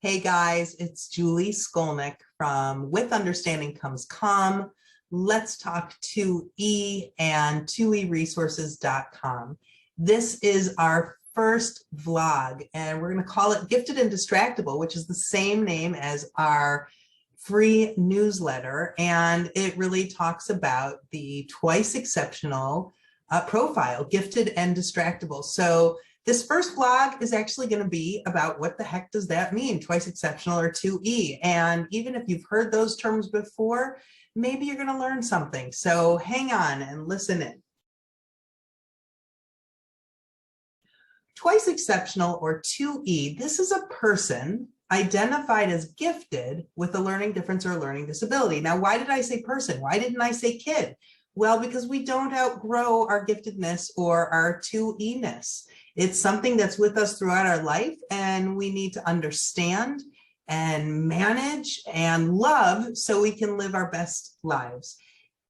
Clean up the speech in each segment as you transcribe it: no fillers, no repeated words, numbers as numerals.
Hey guys, it's Julie Skolnick from With Understanding Comes Calm. Let's talk 2E and 2eresources.com. This is our first vlog and we're going to call it Gifted and Distractible, which is the same name as our free newsletter. And it really talks about the twice exceptional profile, Gifted and Distractible. So this first vlog is actually going to be about what the heck does that mean, twice exceptional or 2E. And even if you've heard those terms before, maybe you're going to learn something. So hang on and listen in. Twice exceptional or 2E, this is a person identified as gifted with a learning difference or a learning disability. Now, why did I say person? Why didn't I say kid? Well, because we don't outgrow our giftedness or our 2E-ness. It's something that's with us throughout our life, and we need to understand and manage and love so we can live our best lives.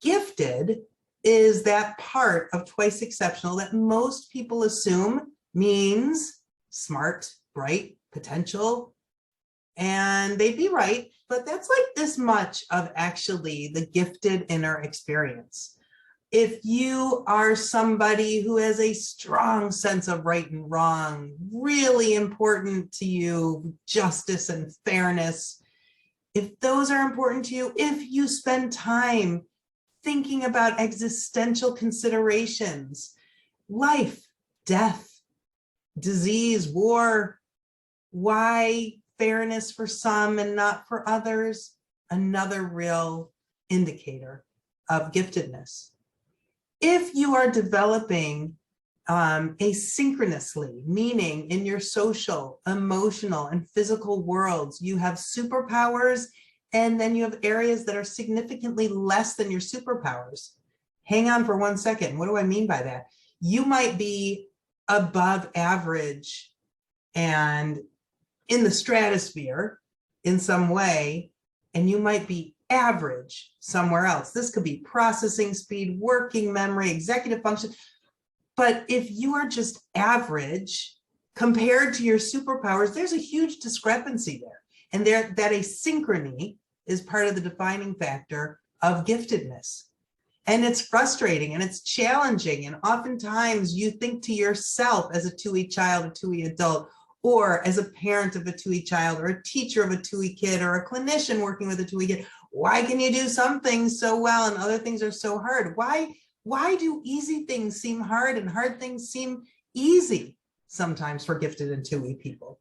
Gifted is that part of twice exceptional that most people assume means smart, bright, potential, and they'd be right, but that's like this much of actually the gifted inner experience. If you are somebody who has a strong sense of right and wrong, really important to you, justice and fairness, if those are important to you, if you spend time thinking about existential considerations, life, death, disease, war, why fairness for some and not for others, another real indicator of giftedness. If you are developing asynchronously, meaning in your social, emotional, and physical worlds, you have superpowers, and then you have areas that are significantly less than your superpowers. Hang on for 1 second. What do I mean by that? You might be above average and in the stratosphere in some way, and you might be average somewhere else. This could be processing speed, working memory, executive function. But if you are just average compared to your superpowers, there's a huge discrepancy there. And that asynchrony is part of the defining factor of giftedness. And it's frustrating and it's challenging. And oftentimes you think to yourself as a 2E child, a 2E adult, or as a parent of a 2E child, or a teacher of a 2E kid, or a clinician working with a 2E kid, why can you do some things so well and other things are so hard? Why do easy things seem hard and hard things seem easy sometimes for gifted and 2E people?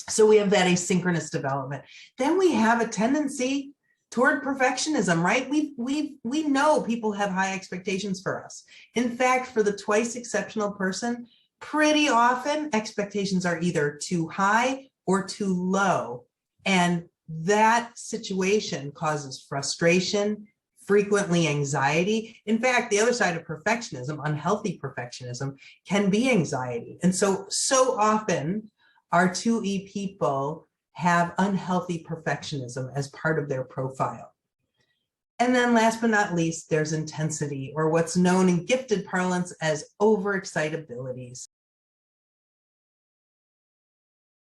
So we have that asynchronous development. Then we have a tendency toward perfectionism, right? We know people have high expectations for us. In fact, for the twice exceptional person, pretty often expectations are either too high or too low. And that situation causes frustration, frequently anxiety. In fact, the other side of perfectionism, unhealthy perfectionism, can be anxiety. And so often our 2E people have unhealthy perfectionism as part of their profile. And then last but not least, there's intensity, or what's known in gifted parlance as overexcitabilities.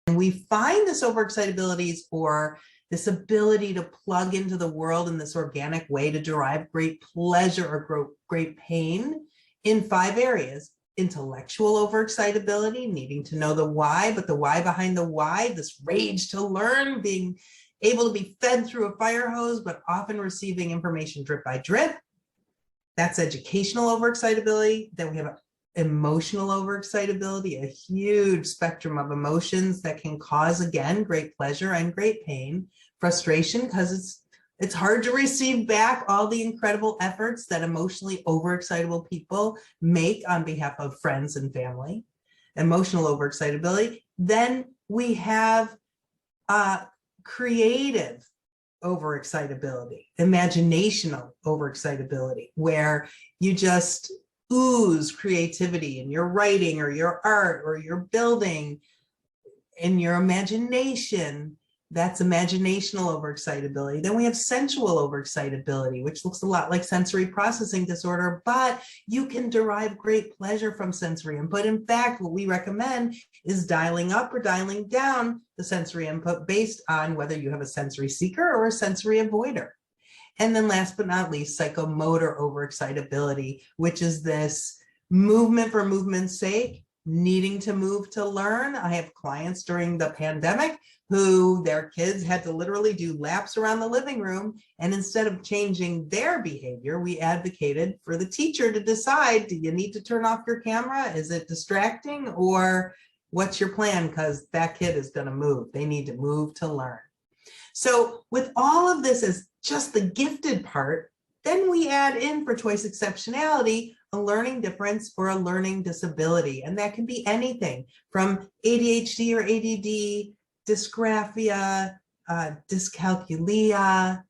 And we find this overexcitabilities, or this ability to plug into the world in this organic way to derive great pleasure or great pain, in 5 areas. Intellectual overexcitability, needing to know the why, but the why behind the why, this rage to learn, being able to be fed through a fire hose, but often receiving information drip by drip. That's educational overexcitability. Then we have emotional overexcitability, a huge spectrum of emotions that can cause, again, great pleasure and great pain. Frustration, because it's hard to receive back all the incredible efforts that emotionally overexcitable people make on behalf of friends and family. Emotional overexcitability. Then we have creative overexcitability, imaginational overexcitability, where you just ooze creativity in your writing or your art or your building, in your imagination. That's imaginational overexcitability. Then we have sensual overexcitability, which looks a lot like sensory processing disorder, but you can derive great pleasure from sensory input. In fact, what we recommend is dialing up or dialing down the sensory input based on whether you have a sensory seeker or a sensory avoider. And then last but not least, psychomotor overexcitability, which is this movement for movement's sake, needing to move to learn. I have clients during the pandemic who their kids had to literally do laps around the living room. And instead of changing their behavior, we advocated for the teacher to decide, do you need to turn off your camera? Is it distracting? Or what's your plan? Because that kid is going to move. They need to move to learn. So with all of this as just the gifted part, then we add in for twice exceptionality, a learning difference or a learning disability. And that can be anything from ADHD or ADD, dysgraphia, dyscalculia,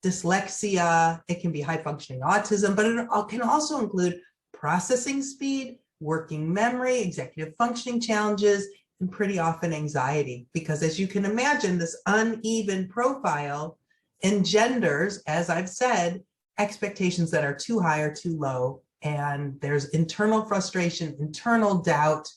dyslexia. It can be high functioning autism, but it can also include processing speed, working memory, executive functioning challenges, and pretty often anxiety. Because as you can imagine, this uneven profile engenders, as I've said, expectations that are too high or too low. And there's internal frustration, internal doubt,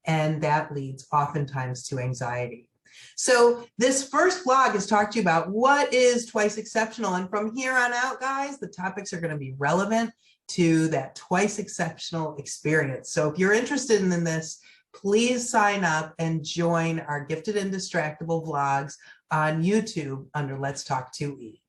and that leads oftentimes to anxiety. So this first blog has talked to you about what is twice exceptional. And from here on out, guys, the topics are going to be relevant to that twice exceptional experience. So if you're interested in this, please sign up and join our Gifted and Distractible vlogs on YouTube under Let's Talk 2E.